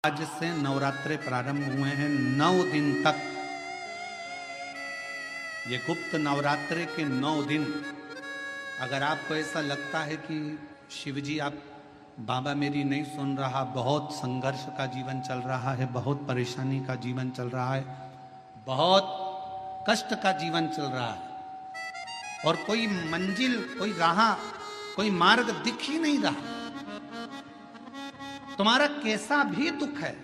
आज से नवरात्रे प्रारंभ हुए हैं 9 दिन तक। ये गुप्त नवरात्रे के 9 दिन। अगर आपको ऐसा लगता है कि शिवजी आप बाबा मेरी नहीं सुन रहा, बहुत संघर्ष का जीवन चल रहा है, बहुत परेशानी का जीवन चल रहा है, बहुत कष्ट का जीवन चल रहा है और कोई मंजिल, कोई राह, कोई मार्ग दिख ही नहीं रहा, तुम्हारा कैसा भी दुख है,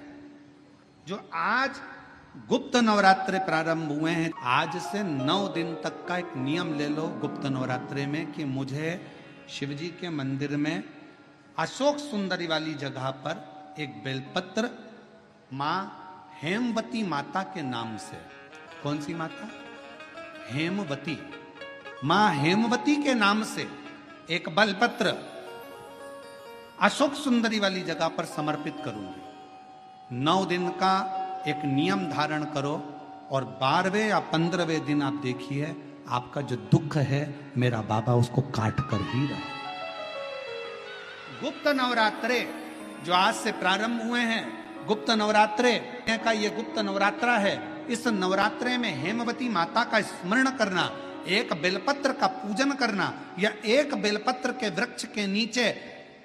जो आज गुप्त नवरात्रे प्रारंभ हुए हैं, आज से 9 दिन तक का एक नियम ले लो गुप्त नवरात्रे में कि मुझे शिवजी के मंदिर में अशोक सुंदरी वाली जगह पर एक बेलपत्र मां हेमवती माता के नाम से, कौन सी माता? हेमवती, मां हेमवती के नाम से एक बेलपत्र अशोक सुंदरी वाली जगह पर समर्पित करूंगी। 9 दिन का एक नियम धारण करो और 12वें या 15वें दिन आप देखिए आपका जो दुख है मेरा बाबा उसको काट कर ही रहा। गुप्त नवरात्रे जो आज से प्रारंभ हुए हैं, गुप्त नवरात्रे का ये गुप्त नवरात्रा है। इस नवरात्रे में हेमवती माता का स्मरण करना, एक बेलपत्र का पूजन करना या एक बेलपत्र के वृक्ष के नीचे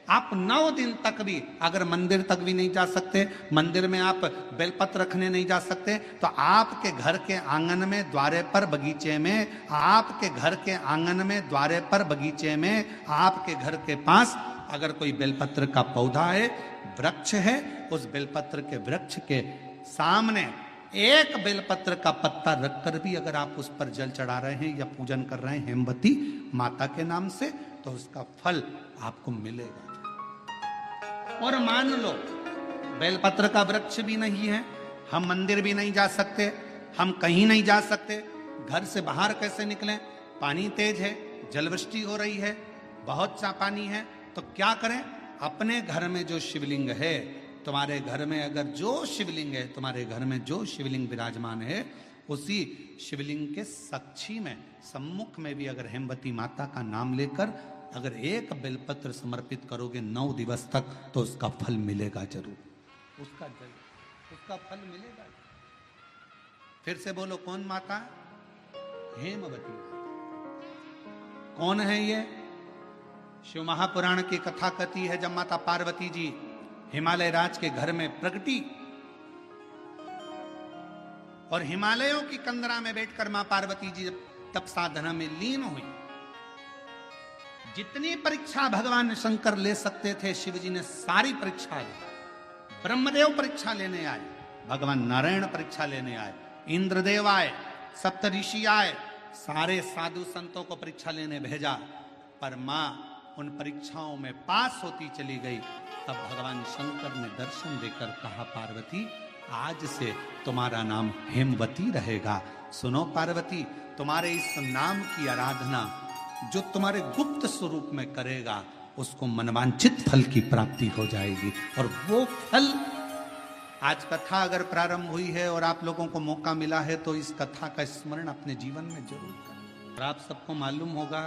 आप 9 दिन तक भी, अगर मंदिर तक भी नहीं जा सकते, मंदिर में आप बेलपत्र रखने नहीं जा सकते, तो आपके घर के आंगन में, द्वारे पर, बगीचे में, आपके घर के आंगन में, द्वारे पर, बगीचे में, आपके घर के पास अगर कोई बेलपत्र का पौधा है, वृक्ष है, उस बेलपत्र के वृक्ष के सामने एक बेलपत्र का पत्ता रखकर भी अगर आप उस पर जल चढ़ा रहे हैं या पूजन कर रहे हैं हेमवती माता के नाम से, तो उसका फल आपको मिलेगा। और मान लो बेलपत्र का वृक्ष भी नहीं है, हम मंदिर भी नहीं जा सकते, हम कहीं नहीं जा सकते, घर से बाहर कैसे निकलें? पानी तेज है, जलवृष्टि हो रही है, बहुत सा पानी है, तो क्या करें? अपने घर में जो शिवलिंग है, तुम्हारे घर में अगर जो शिवलिंग है, तुम्हारे घर में जो शिवलिंग विराजमान है, उसी शिवलिंग के साक्षी में, सम्मुख में भी अगर हेमवती माता का नाम लेकर अगर एक बेलपत्र समर्पित करोगे 9 दिवस तक, तो उसका फल मिलेगा जरूर, उसका फल मिलेगा। फिर से बोलो, कौन माता? हेमवती। कौन है ये? शिव महापुराण की कथा कहती है, जब माता पार्वती जी हिमालय राज के घर में प्रगटी और हिमालयों की कंदरा में बैठकर मां पार्वती जी तप साधना में लीन हुई, जितनी परीक्षा भगवान शंकर ले सकते थे शिव जी ने सारी परीक्षा ली। ब्रह्मदेव परीक्षा लेने आए, भगवान नारायण परीक्षा लेने आए, इंद्रदेव आए, सप्तऋषि आए, सारे साधु संतों को परीक्षा लेने भेजा, पर मां उन परीक्षाओं में पास होती चली गई। तब भगवान शंकर ने दर्शन देकर कहा, पार्वती आज से तुम्हारा नाम हेमवती रहेगा। सुनो पार्वती, तुम्हारे इस नाम की आराधना जो तुम्हारे गुप्त स्वरूप में करेगा, उसको मनवांछित फल की प्राप्ति हो जाएगी। और वो फल, आज कथा अगर प्रारंभ हुई है और आप लोगों को मौका मिला है, तो इस कथा का स्मरण अपने जीवन में जरूर करें। और आप सबको मालूम होगा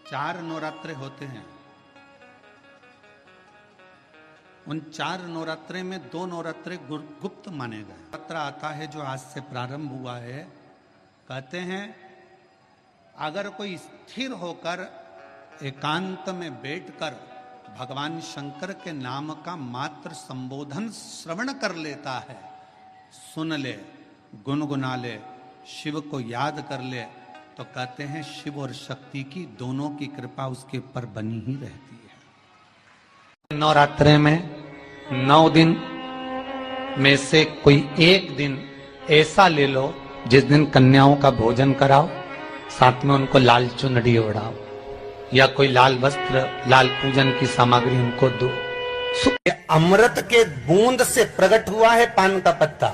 4 नवरात्रे होते हैं। उन 4 नवरात्रे में 2 नवरात्रे गुप्त माने गए। नवरात्र आता है जो आज से प्रारंभ हुआ है, कहते हैं अगर कोई स्थिर होकर एकांत में बैठकर भगवान शंकर के नाम का मात्र संबोधन श्रवण कर लेता है, सुन ले, गुनगुना ले, शिव को याद कर ले, तो कहते हैं शिव और शक्ति की दोनों की कृपा उसके ऊपर बनी ही रहती है। नवरात्रे में 9 दिन में से कोई एक दिन ऐसा ले लो जिस दिन कन्याओं का भोजन कराओ, साथ में उनको लाल चुनरी ओढ़ाओ या कोई लाल वस्त्र, लाल पूजन की सामग्री उनको दो। अमृत के बूंद से प्रकट हुआ है पान का पत्ता।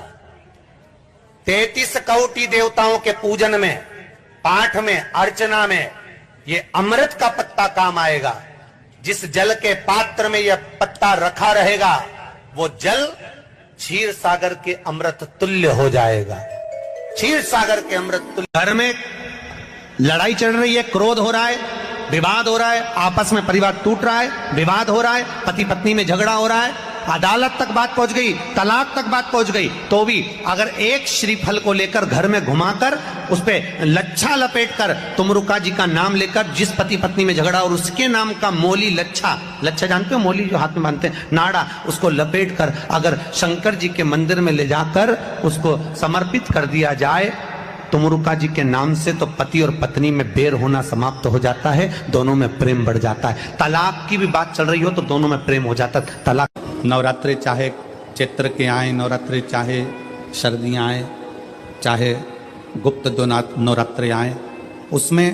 33 कोटि देवताओं के पूजन में, पाठ में, अर्चना में ये अमृत का पत्ता काम आएगा। जिस जल के पात्र में यह पत्ता रखा रहेगा, वो जल क्षीर सागर के अमृत तुल्य हो जाएगा। क्षीर सागर के अमृत तुल्य। घर में लड़ाई चल रही है, क्रोध हो रहा है, विवाद हो रहा है, आपस में परिवार टूट रहा है, विवाद हो रहा है, पति पत्नी में झगड़ा हो रहा है, अदालत तक बात पहुंच गई, तलाक तक बात पहुंच गई, तो भी अगर एक श्रीफल को लेकर घर में घुमाकर उस पे लच्छा लपेटकर तुमरुका जी का नाम लेकर जिस पति पत्नी में झगड़ा और उसके नाम का मोली लच्छा, लच्छा जानते हो मोली जो हाथ में बांधते हैं, नाड़ा, उसको लपेट कर अगर शंकर जी के मंदिर में ले जाकर उसको समर्पित कर दिया जाए तुमरुका जी के नाम से, तो पति और पत्नी में बैर होना समाप्त हो जाता है, दोनों में प्रेम बढ़ जाता है। तलाक की भी बात चल रही हो तो दोनों में प्रेम हो जाता है। तलाक नवरात्रे चाहे चैत्र के आए, नवरात्रे चाहे सर्दियाँ आए, चाहे गुप्त दो नवरात्रे आए, उसमें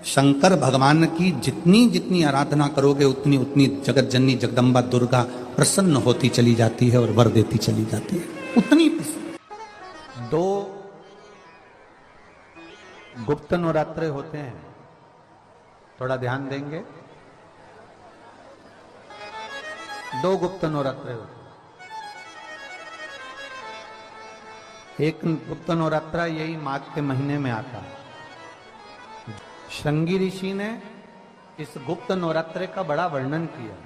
शंकर भगवान की जितनी जितनी आराधना करोगे उतनी उतनी जगत जननी जगदम्बा दुर्गा प्रसन्न होती चली जाती है और वर देती चली जाती है, उतनी प्रसन्न। दो गुप्त नवरात्रे होते हैं, थोड़ा ध्यान देंगे। दो गुप्त नवरात्रे होते हैं। एक गुप्त नवरात्रा यही माघ के महीने में आता है। श्रृंगी ऋषि ने इस गुप्त नवरात्रे का बड़ा वर्णन किया।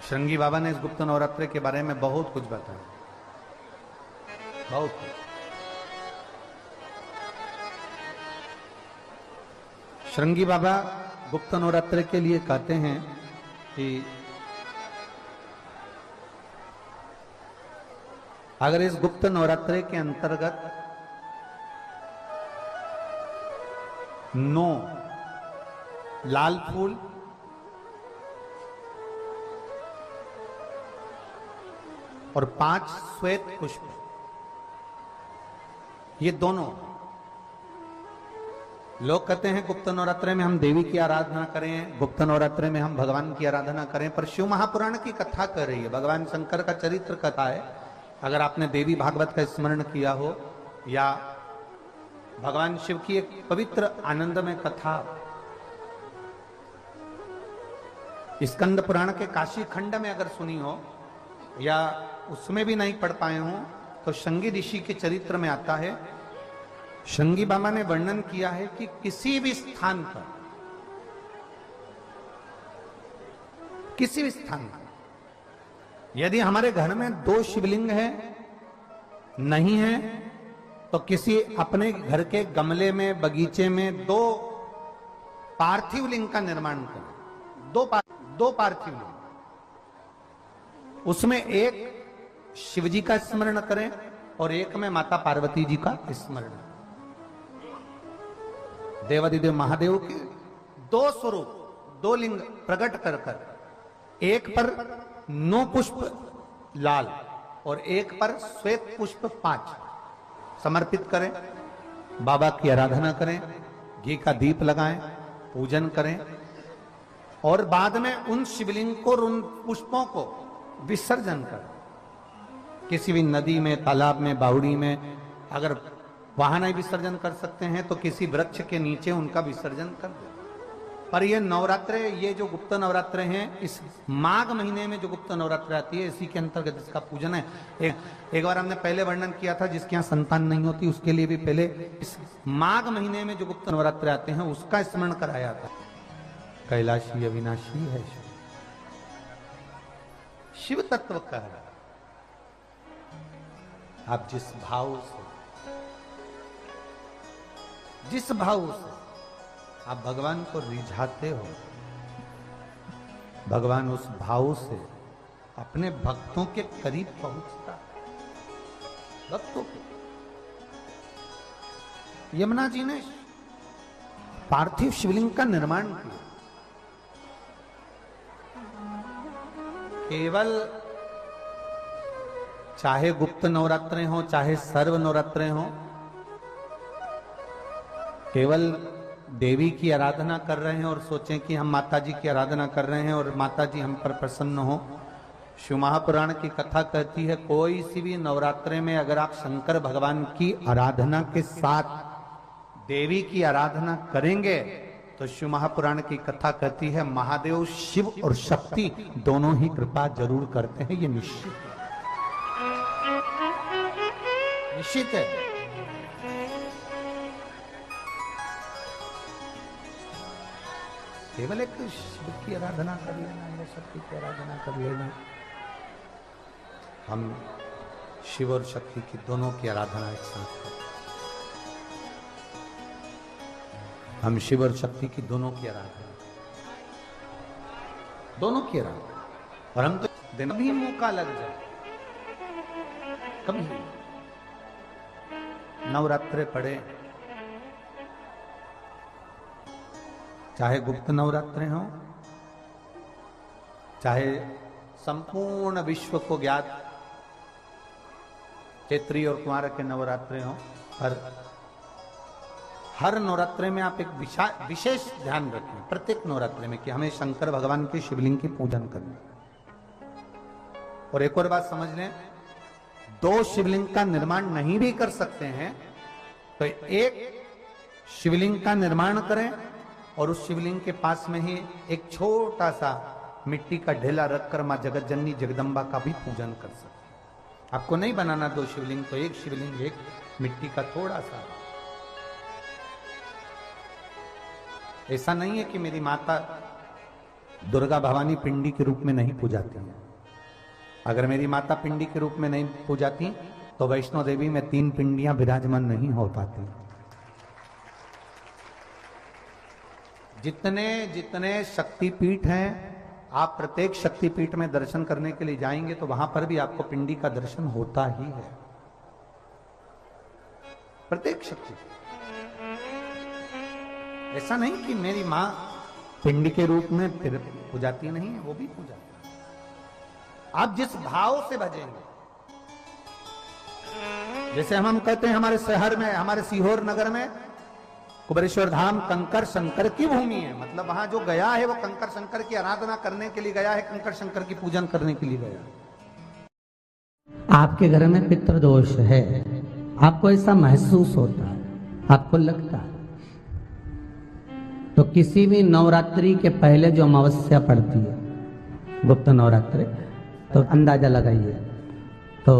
श्रृंगी बाबा ने इस गुप्त नवरात्रे के बारे में बहुत कुछ बताया, बहुत कुछ। श्रृंगी बाबा गुप्त नवरात्रे के लिए कहते हैं कि अगर इस गुप्त नवरात्रे के अंतर्गत 9 लाल फूल, और 5 श्वेत पुष्प, ये दोनों, लोग कहते हैं गुप्त नवरात्रे में हम देवी की आराधना करें, गुप्त नवरात्रे में हम भगवान की आराधना करें, पर शिव महापुराण की कथा कर रही है, भगवान शंकर का चरित्र कथा है। अगर आपने देवी भागवत का स्मरण किया हो या भगवान शिव की एक पवित्र आनंदमय कथा स्कंद पुराण के काशी खंड में अगर सुनी हो या उसमें भी नहीं पढ़ पाए हो, तो श्रृंगी ऋषि के चरित्र में आता है। श्रृंगी बाबा ने वर्णन किया है कि किसी भी स्थान पर, किसी भी स्थान पर यदि हमारे घर में 2 शिवलिंग है, नहीं है, तो किसी अपने घर के गमले में, बगीचे में 2 पार्थिव लिंग का निर्माण करें। 2 पार्थिव लिंग, उसमें एक शिवजी का स्मरण करें और एक में माता पार्वती जी का स्मरण। देवादिदेव महादेव के 2 स्वरूप, 2 लिंग प्रकट कर कर, एक पर 9 पुष्प लाल और एक पर श्वेत पुष्प 5 समर्पित करें, बाबा की आराधना करें, घी का दीप लगाएं, पूजन करें, और बाद में उन शिवलिंग को, उन पुष्पों को विसर्जन करें। किसी भी नदी में, तालाब में, बावड़ी में, अगर वहां नहीं विसर्जन कर सकते हैं तो किसी वृक्ष के नीचे उनका विसर्जन कर दे। पर ये नवरात्रे, ये जो गुप्त नवरात्रे हैं, इस माघ महीने में जो गुप्त नवरात्रे आती है, इसी के अंतर्गत इसका पूजन है। एक बार हमने पहले वर्णन किया था, जिसके यहाँ संतान नहीं होती उसके लिए भी पहले इस माघ महीने में जो गुप्त नवरात्रे आते हैं उसका स्मरण कराया था। कैलाशी अविनाशी है शिव तत्व का है। आप जिस भाव से, जिस भाव से आप भगवान को रिझाते हो, भगवान उस भाव से अपने भक्तों के करीब पहुंचता है। भक्तों के यमुना जी ने पार्थिव शिवलिंग का निर्माण किया। केवल चाहे गुप्त नवरात्रे हो, चाहे सर्व नवरात्रे हो, केवल देवी की आराधना कर रहे हैं और सोचें कि हम माता जी की आराधना कर रहे हैं और माता जी हम पर प्रसन्न हो। शिव महापुराण की कथा कहती है, कोई सी भी नवरात्रे में अगर आप शंकर भगवान की आराधना के साथ देवी की आराधना करेंगे तो शिव महापुराण की कथा कहती है महादेव शिव और शक्ति दोनों ही कृपा जरूर करते हैं। ये निश्चित है, निश्चित है। केवल एक शिव की आराधना कर लेना या शक्ति की आराधना कर लेना। हम शिव और शक्ति की दोनों की आराधना एक साथ करें। हम शिव और शक्ति की दोनों की आराधना, दोनों की आराधना। और हम तो दिन भी मौका लग जाए कभी नवरात्रे पड़े, चाहे गुप्त नवरात्रे हों, चाहे संपूर्ण विश्व को ज्ञात चैत्री और कुंवार के नवरात्रे हों, हर नवरात्रे में आप एक विशेष ध्यान रखें प्रत्येक नवरात्रे में कि हमें शंकर भगवान के शिवलिंग की पूजन करनी। और एक और बात समझ लें, दो शिवलिंग का निर्माण नहीं भी कर सकते हैं तो एक शिवलिंग का निर्माण करें और उस शिवलिंग के पास में ही एक छोटा सा मिट्टी का ढेला रखकर मां जगत जननी जगदम्बा का भी पूजन कर सकते। आपको नहीं बनाना दो शिवलिंग, तो एक शिवलिंग, एक मिट्टी का थोड़ा सा। ऐसा नहीं है कि मेरी माता दुर्गा भवानी पिंडी के रूप में नहीं पूजाती है। अगर मेरी माता पिंडी के रूप में नहीं पूजाती तो वैष्णो देवी में 3 पिंडियां विराजमान नहीं हो पाती। जितने जितने शक्तिपीठ हैं, आप प्रत्येक शक्तिपीठ में दर्शन करने के लिए जाएंगे तो वहां पर भी आपको पिंडी का दर्शन होता ही है। प्रत्येक शक्तिपीठ, ऐसा नहीं कि मेरी मां पिंडी के रूप में फिर पूजाती नहीं है, वो भी पूजाती। आप जिस भाव से भजेंगे, जैसे हम कहते हैं हमारे शहर में, हमारे सीहोर नगर में कुबेरेश्वर धाम कंकर शंकर की भूमि है। मतलब वहां जो गया है वो कंकर शंकर की आराधना करने के लिए गया है, कंकर शंकर की पूजन करने के लिए गया। आपके घर में पितृदोष है, आपको ऐसा महसूस होता है, आपको लगता है, तो किसी भी नवरात्रि के पहले जो अमावस्या पड़ती है, गुप्त नवरात्रि, तो अंदाजा लगाइए। तो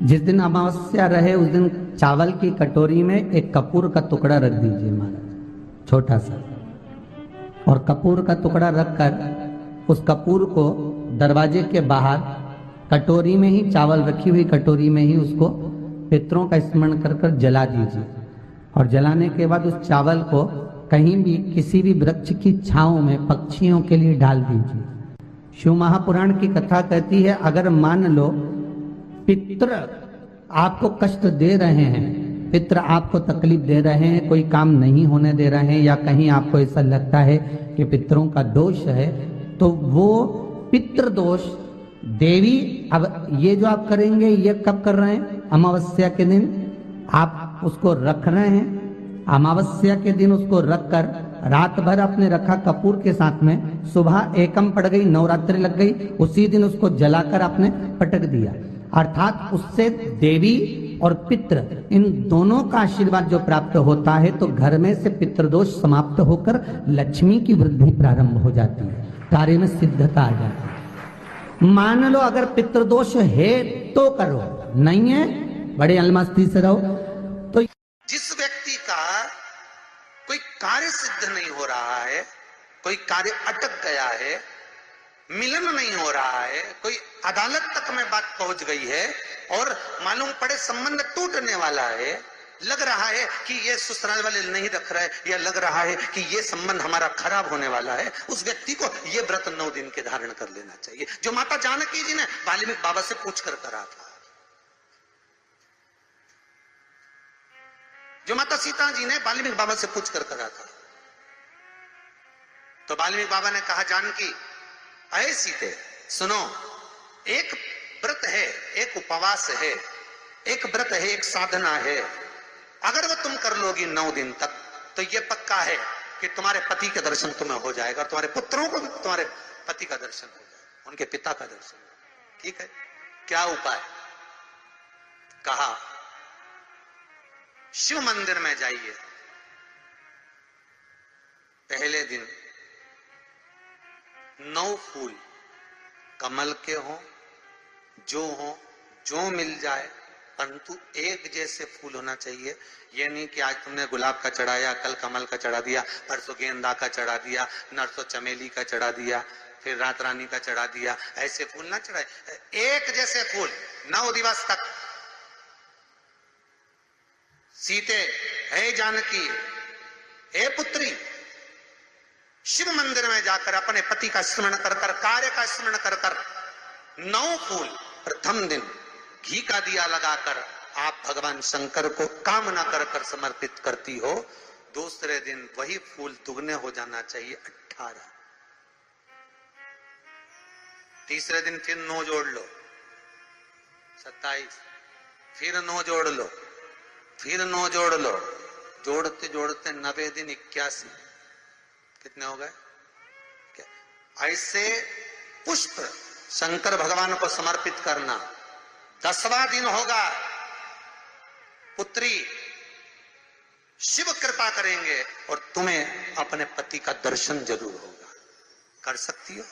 जिस दिन अमावस्या रहे उस दिन चावल की कटोरी में एक कपूर का टुकड़ा रख दीजिए महाराज, छोटा सा। और कपूर का टुकड़ा रखकर उस कपूर को दरवाजे के बाहर कटोरी में ही, चावल रखी हुई कटोरी में ही उसको पितरों का स्मरण कर कर जला दीजिए। और जलाने के बाद उस चावल को कहीं भी किसी भी वृक्ष की छांव में पक्षियों के लिए डाल दीजिए। शिव महापुराण की कथा कहती है, अगर मान लो पितृ आपको कष्ट दे रहे हैं, पितृ आपको तकलीफ दे रहे हैं, कोई काम नहीं होने दे रहे हैं, या कहीं आपको ऐसा लगता है कि पितरों का दोष है, तो वो पितृ दोष देवी, अब ये जो आप करेंगे ये कब कर रहे हैं? अमावस्या के दिन आप उसको रख रहे हैं। अमावस्या के दिन उसको रखकर रात भर आपने रखा कपूर के साथ में, सुबह एकम पड़ गई, नवरात्रि लग गई, उसी दिन उसको जलाकर आपने पटक दिया। अर्थात उससे देवी और पितृ इन दोनों का आशीर्वाद जो प्राप्त होता है, तो घर में से पितृदोष समाप्त होकर लक्ष्मी की वृद्धि प्रारंभ हो जाती है, कार्य में सिद्धता आ जाती है। मान लो अगर पितृदोष है तो करो, नहीं है बड़े अलमस्ती से रहो। तो जिस व्यक्ति का कोई कार्य सिद्ध नहीं हो रहा है, कोई कार्य अटक गया है, मिलन नहीं हो रहा है, कोई अदालत तक में बात पहुंच गई है और मालूम पड़े संबंध टूटने वाला है, लग रहा है कि ये ससुराल वाले नहीं रख रहे, या लग रहा है कि ये संबंध हमारा खराब होने वाला है, उस व्यक्ति को ये व्रत 9 दिन के धारण कर लेना चाहिए, जो माता जानकी जी ने वाल्मीकि बाबा से पूछ कर करा था, जो माता सीता जी ने वाल्मीकि बाबा से पूछ कर करा था। तो वाल्मीकि बाबा ने कहा, जानकी अये सीते सुनो, एक व्रत है, एक उपवास है, एक व्रत है, एक साधना है, अगर वो तुम कर लोगी 9 दिन तक तो ये पक्का है कि तुम्हारे पति का दर्शन तुम्हें हो जाएगा, तुम्हारे पुत्रों को भी तुम्हारे पति का दर्शन हो जाएगा, उनके पिता का दर्शन हो। ठीक है, क्या उपाय? कहा शिव मंदिर में जाइए, पहले दिन 9 फूल कमल के हों, जो मिल जाए परंतु एक जैसे फूल होना चाहिए। ये नहीं कि आज तुमने गुलाब का चढ़ाया, कल कमल का चढ़ा दिया, परसों गेंदा का चढ़ा दिया, नरसों चमेली का चढ़ा दिया, फिर रात रानी का चढ़ा दिया। ऐसे फूल ना चढ़ाए, एक जैसे फूल 9 दिवस तक। सीते, हे जानकी, हे पुत्री, शिव मंदिर में जाकर अपने पति का स्मरण कर कर, कार्य का स्मरण कर कर 9 फूल प्रथम दिन घी का दिया लगाकर आप भगवान शंकर को कामना कर कर समर्पित करती हो। दूसरे दिन वही फूल दुगने हो जाना चाहिए 18। तीसरे दिन फिर 9 जोड़ लो 27, फिर 9 जोड़ लो, फिर 9 जोड़ लो, जोड़ते जोड़ते 90 दिन 81, कितने हो गए? ऐसे पुष्प शंकर भगवान को समर्पित करना। 10वां दिन होगा, पुत्री शिव कृपा करेंगे और तुम्हें अपने पति का दर्शन जरूर होगा। कर सकती हो?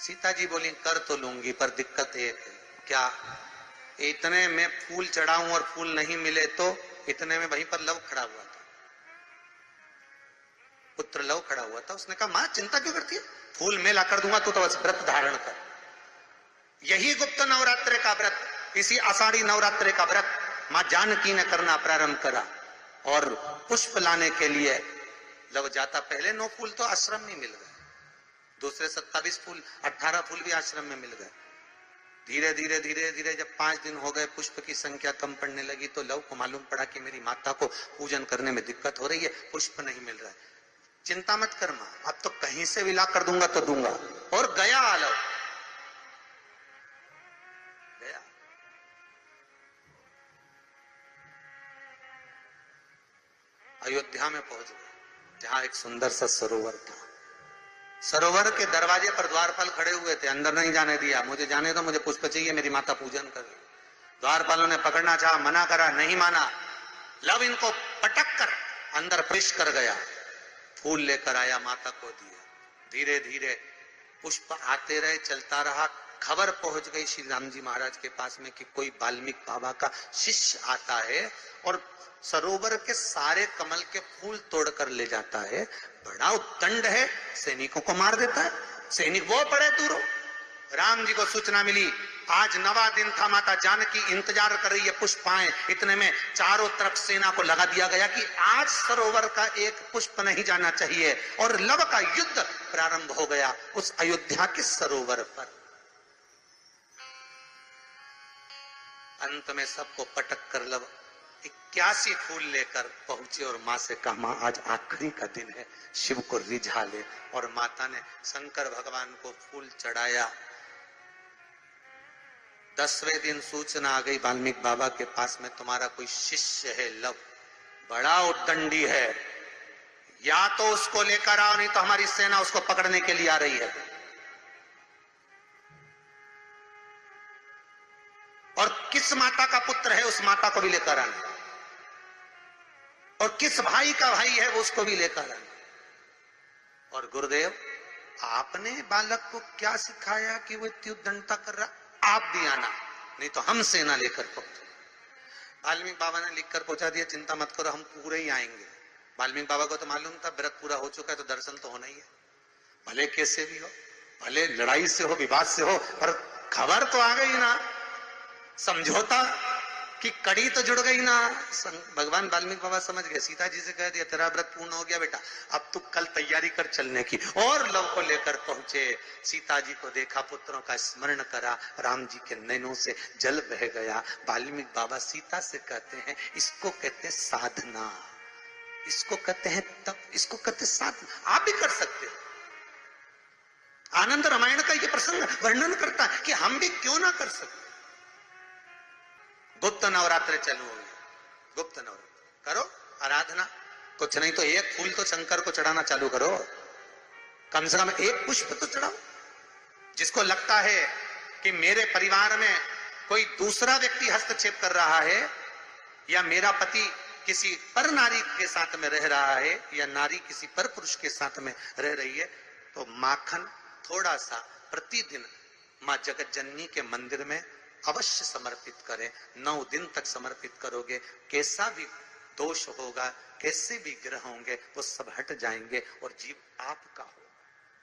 सीता जी बोली कर तो लूंगी, पर दिक्कत एक है। क्या? इतने में फूल चढ़ाऊं और फूल नहीं मिले तो? इतने में वहीं पर लव खड़ा हुआ था, पुत्र लव खड़ा हुआ था। उसने कहा मां चिंता क्यों करती है, फूल मैं ला कर दूंगा, तो बस व्रत धारण कर। यही गुप्त नवरात्रे का व्रत, इसी आषाढ़ी नवरात्रे का व्रत मां जानकी ने करना प्रारंभ करा। और पुष्प लाने के लिए लव जाता। पहले 9 फूल तो आश्रम में मिल गए, दूसरे 27 फूल, 18 फूल भी आश्रम में मिल गए। धीरे धीरे धीरे धीरे जब 5 दिन हो गए, पुष्प की संख्या कम पड़ने लगी, तो लव को मालूम पड़ा कि मेरी माता को पूजन करने में दिक्कत हो रही है, पुष्प नहीं मिल रहा है। चिंता मत कर मां, अब तो कहीं से भी ला कर दूंगा तो दूंगा। और गया लव, गया। अयोध्या में पहुंच गए, जहां एक सुंदर सा सरोवर था। सरोवर के दरवाजे पर द्वारपाल खड़े हुए थे, अंदर नहीं जाने दिया। मुझे जाने दो, मुझे पुष्प चाहिए, मेरी माता पूजन कर रही। द्वारपालों ने पकड़ना चाहा, मना करा, नहीं माना। लव इनको पटक कर अंदर प्रवेश कर गया, फूल लेकर आया, माता को दिया। धीरे धीरे पुष्प आते रहे, चलता रहा। खबर पहुंच गई श्री राम जी महाराज के पास में कि कोई वाल्मीकि बाबा का शिष्य आता है और सरोवर के सारे कमल के फूल तोड़कर ले जाता है। बड़ा उद्दंड है, सैनिकों को मार देता है। सैनिक वो पड़े दूरों। राम जी को सूचना मिली, आज 9वां दिन था, माता जानकी इंतजार कर रही है पुष्प आए। इतने में चारों तरफ सेना को लगा दिया गया कि आज सरोवर का एक पुष्प नहीं जाना चाहिए। और लव का युद्ध प्रारंभ हो गया उस अयोध्या के सरोवर पर। अंत में सबको पटक कर लव 81 फूल लेकर पहुंचे और मां से कहा, मां आज आखिरी का दिन है, शिव को रिझा ले। और माता ने शंकर भगवान को फूल चढ़ाया। 10वें दिन सूचना आ गई वाल्मीकि बाबा के पास में, तुम्हारा कोई शिष्य है लव, बड़ा उद्दंडी है, या तो उसको लेकर आओ, नहीं तो हमारी सेना उसको पकड़ने के लिए आ रही है। और किस माता का पुत्र है उस माता को भी लेकर आना, और किस भाई का भाई है वो उसको भी लेकर आना। और गुरुदेव आपने बालक को क्या सिखाया कि वो इतनी उद्दंडता कर रहा, आप भी आना, नहीं तो हम सेना लेकर पहुंचे। वाल्मीकि बाबा ने लिखकर पहुंचा दिया, चिंता मत करो, हम पूरे ही आएंगे। वाल्मीकि बाबा को तो मालूम था व्रत पूरा हो चुका है तो दर्शन तो होना ही है, भले कैसे भी हो, भले लड़ाई से हो, विवाद से हो, पर खबर तो आ गई ना, समझौता की कड़ी तो जुड़ गई ना। भगवान वाल्मीकि बाबा समझ गए, सीता जी से कह दिया तेरा व्रत पूर्ण हो गया बेटा, अब तू कल तैयारी कर चलने की। और लव को लेकर पहुंचे, सीता जी को देखा, पुत्रों का स्मरण करा, राम जी के नैनों से जल बह गया। वाल्मीकि बाबा सीता से कहते हैं, इसको कहते हैं साधना, इसको कहते हैं तप, इसको कहते हैं साधना। आप भी कर सकते हो। आनंद रामायण का ये प्रसंग वर्णन करता है कि हम भी क्यों ना कर सकते। गुप्त नवरात्र चालू हो गए, गुप्त नवरात्र करो, आराधना, कुछ नहीं तो एक फूल तो शंकर को चढ़ाना चालू करो, कम से कम एक पुष्प तो चढ़ाओ। जिसको लगता है कि मेरे परिवार में कोई दूसरा व्यक्ति हस्तक्षेप कर रहा है, या मेरा पति किसी पर नारी के साथ में रह रहा है, या नारी किसी पर पुरुष के साथ में रह रही है, तो माखन थोड़ा सा प्रतिदिन मां जगत जननी के मंदिर में अवश्य समर्पित करें। 9 दिन तक समर्पित करोगे, कैसा भी दोष होगा, कैसे भी ग्रह होंगे, वो सब हट जाएंगे और जीव आपका हो।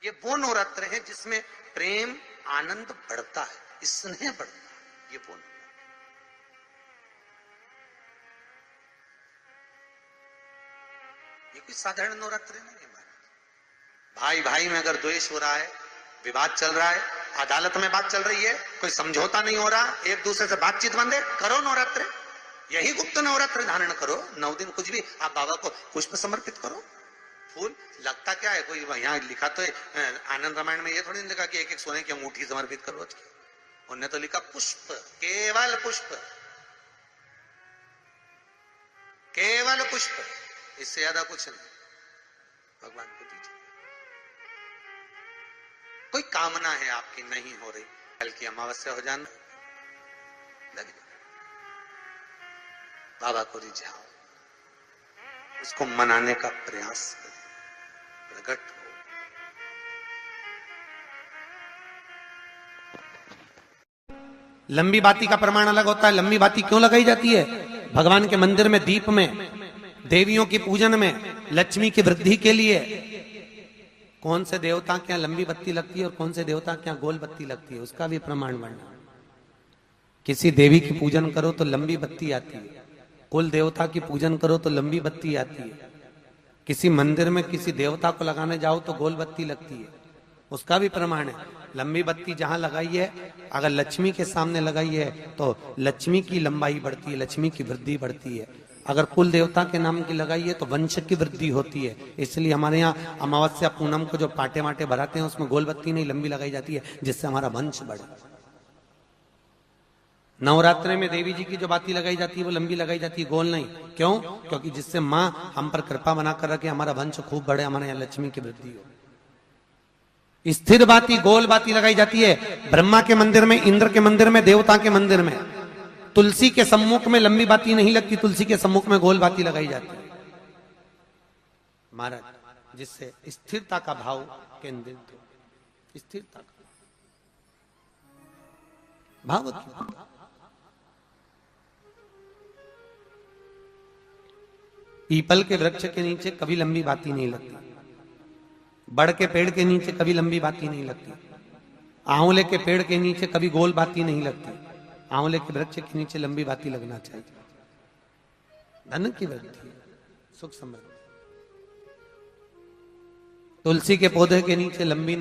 ये वो नवरात्र है जिसमें प्रेम आनंद बढ़ता है, स्नेह बढ़ता है। ये वो नवरात्र, ये कोई साधारण नवरात्र नहीं है। भाई भाई में अगर द्वेष हो रहा है, विवाद चल रहा है, अदालत में बात चल रही है, कोई समझौता नहीं हो रहा, एक दूसरे से बातचीत बंद है, करो नवरात्र। यही गुप्त नवरात्र धारण करो। 9 दिन कुछ भी, आप बाबा को पुष्प समर्पित करो, फूल। लगता क्या है, कोई यहाँ लिखा तो आनंद रामायण में ये थोड़ी नहीं लिखा कि एक एक सोने की अंगूठी समर्पित करो। उन्होंने तो लिखा पुष्प, केवल पुष्प, केवल पुष्प, इससे ज्यादा कुछ नहीं। भगवान को दीजिए। कोई कामना है आपकी नहीं हो रही, कल की अमावस्या हो जाना, लगे बाबा को रिझाओ, उसको मनाने का प्रयास करें, प्रकट हो। लंबी बाती का प्रमाण अलग होता है। लंबी बाती क्यों लगाई जाती है? भगवान के मंदिर में, दीप में, देवियों के पूजन में, लक्ष्मी की वृद्धि के लिए। कौन से देवता के यहाँ लंबी बत्ती लगती है और कौन से देवता के यहाँ गोल बत्ती लगती है, उसका भी प्रमाण बनना। किसी देवी की पूजन करो तो लंबी बत्ती आती है, कुल देवता की पूजन करो तो लंबी बत्ती आती है। किसी मंदिर में किसी देवता को लगाने जाओ तो गोल बत्ती लगती है, उसका भी प्रमाण है। लंबी बत्ती जहां लगाई है, अगर लक्ष्मी के सामने लगाई है तो लक्ष्मी की लंबाई बढ़ती है, लक्ष्मी की वृद्धि बढ़ती है। अगर कुल देवता के नाम की लगाई है तो वंश की वृद्धि होती है। इसलिए हमारे यहाँ अमावस्या पूनम को जो पाटे माटे भराते हैं उसमें गोल बत्ती नहीं लंबी लगाई जाती है, जिससे हमारा वंश बढ़े। नवरात्रे में देवी जी की जो बाती लगाई जाती है वो लंबी लगाई जाती है, गोल नहीं। क्यों? क्योंकि जिससे माँ हम पर कृपा बनाकर रखे, हमारा वंश खूब बढ़े, हमारे यहाँ लक्ष्मी की वृद्धि हो। स्थिर बाती, गोल बाती लगाई जाती है ब्रह्मा के मंदिर में, इंद्र के मंदिर में, देवता के मंदिर में। तुलसी के सम्मुख में लंबी बाती नहीं लगती, तुलसी के सम्मुख में गोल बाती लगाई जाती है महाराज, जिससे स्थिरता का भाव केंद्रित हो। स्थिरता का भाव। पीपल के वृक्ष के नीचे कभी लंबी बाती नहीं लगती, बड़ के पेड़ के नीचे कभी लंबी बाती नहीं लगती, आंवले के पेड़ के नीचे कभी गोल बाती नहीं लगती। आंवले के वृक्ष के नीचे लंबी बाती लगना चाहिए। धन की वृद्धि, सुख समृद्धि। तुलसी के पौधे के नीचे लंबी नहीं।